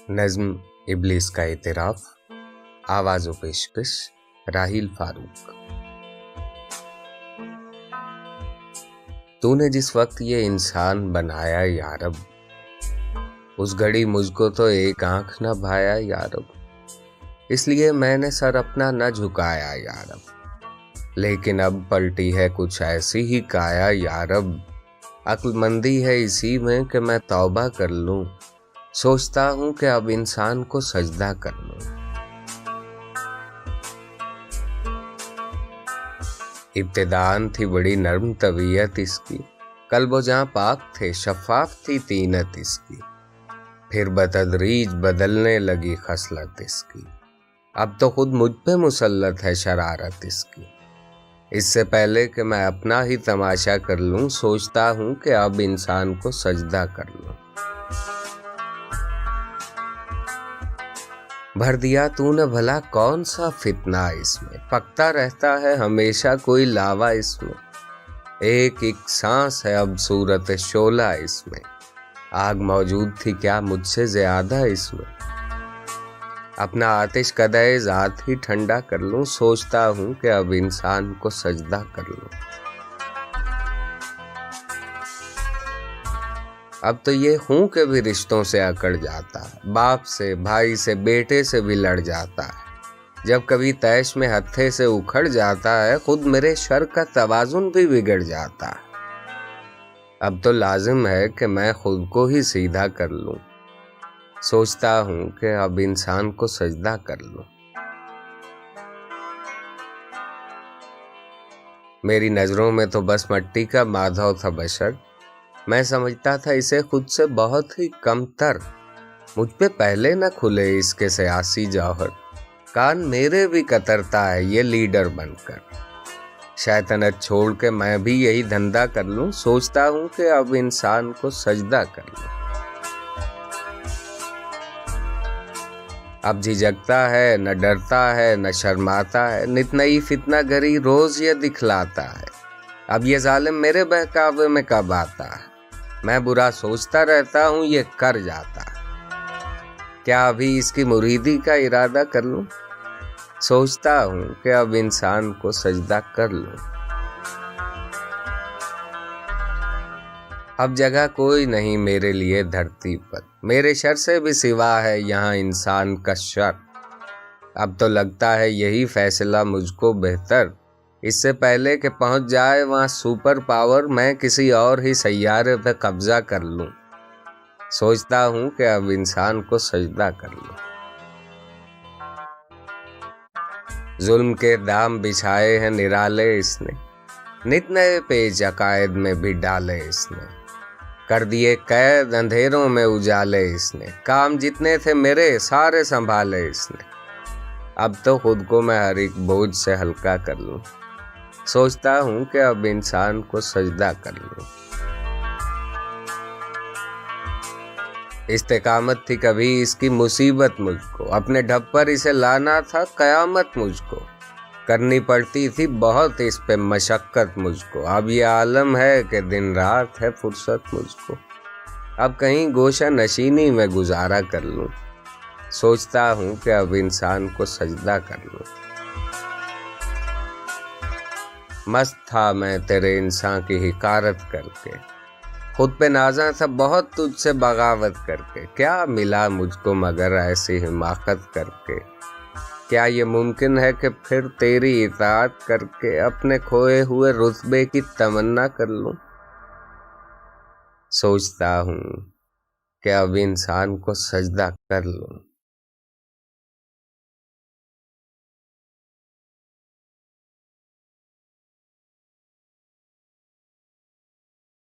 नज्म इब्लिस का इतराफ, आवाज़ व पेशकश राहिल फारूक। तूने जिस वक्त ये इंसान बनाया यारब, उस घड़ी मुझको तो एक आंख न भाया यारब, इसलिए मैंने सर अपना न झुकाया यारब। लेकिन अब पलटी है कुछ ऐसी ही काया यारब, अक्लमंदी है इसी में कि मैं तौबा कर लूं। सोचता हूं कि अब इंसान को सजदा कर लूं। इब्तिदान थी बड़ी नर्म तबीयत इसकी, कल्बो जहां पाक थे शफाफ थी तीनत इसकी। फिर बतदरीज बदलने लगी खसलत इसकी, अब तो खुद मुझ पे मुसल्लत है शरारत इसकी। इससे पहले कि मैं अपना ही तमाशा कर लूं, सोचता हूं कि अब इंसान को सजदा कर लूं। भर दिया तूने भला कौन सा फितना इसमें, पकता रहता है हमेशा कोई लावा इसमें। एक एक सांस है अब सूरत शोला इसमें, आग मौजूद थी क्या मुझसे ज्यादा इसमें। अपना आतिश कदे ज़ात ही ठंडा कर लूं, सोचता हूं कि अब इंसान को सजदा कर लूं। अब तो ये हूं कि भी रिश्तों से अकड़ जाता है, बाप से भाई से बेटे से भी लड़ जाता है। जब कभी तैश में हत्थे से उखड़ जाता है, खुद मेरे शर का तवाजुन भी बिगड़ जाता है। अब तो लाजिम है कि मैं खुद को ही सीधा कर लूं, सोचता हूं कि अब इंसान को सजदा कर लूं। मेरी नजरों में तो बस मट्टी का माधव था बशर, मैं समझता था इसे खुद से बहुत ही कमतर। मुझ पे पहले न खुले इसके सियासी जौहर, कान मेरे भी कतरता है ये लीडर बनकर। शैतानत छोड़ के मैं भी यही धंधा कर लूं, सोचता हूं कि अब इंसान को सजदा कर लूं। अब झिझकता है न डरता है न शर्माता है, नित नई फितना गरी रोज ये दिखलाता है। अब ये जालिम मेरे बहकावे में कब आता है, मैं बुरा सोचता रहता हूं ये कर जाता है। क्या अभी इसकी मुरीदी का इरादा कर लूं, सोचता हूं कि अब इंसान को सजदा कर लूं। अब जगह कोई नहीं मेरे लिए धरती पर, मेरे शर से भी सिवा है यहाँ इंसान का शर। अब तो लगता है यही फैसला मुझको बेहतर, इससे पहले कि पहुंच जाए वहां सुपर पावर, मैं किसी और ही सैयारे पे कब्जा कर लूं। सोचता हूं कि अब इंसान को सजदा कर लूं। जुल्म के दाम बिछाए हैं निराले इसने, नित नए पेच अकायद में भी डाले इसने। कर दिए कैद अंधेरों में उजाले इसने, काम जितने थे मेरे सारे संभाले इसने। अब तो खुद को मैं हर एक बोझ से हल्का कर लूं, सोचता हूं कि अब इंसान को सजदा कर लूं। इस्तेकामत थी कभी इसकी मुसीबत मुझको, अपने ढब पर इसे लाना था कयामत मुझको। करनी पड़ती थी बहुत इस पे मशक्कत मुझको, अब ये आलम है कि दिन रात है फुर्सत मुझको। अब कहीं गोशा नशीनी में गुजारा कर लूं, सोचता हूं कि अब इंसान को सजदा कर लूं। मस्त था मैं तेरे इंसान की हिकारत करके, खुद पे नाज़ा था बहुत तुझसे बगावत करके। क्या मिला मुझको मगर ऐसी हिमाकत करके, क्या ये मुमकिन है कि फिर तेरी इताअत करके अपने खोए हुए रुतबे की तमन्ना कर लूं। सोचता हूं कि अब इंसान को सजदा कर लूं।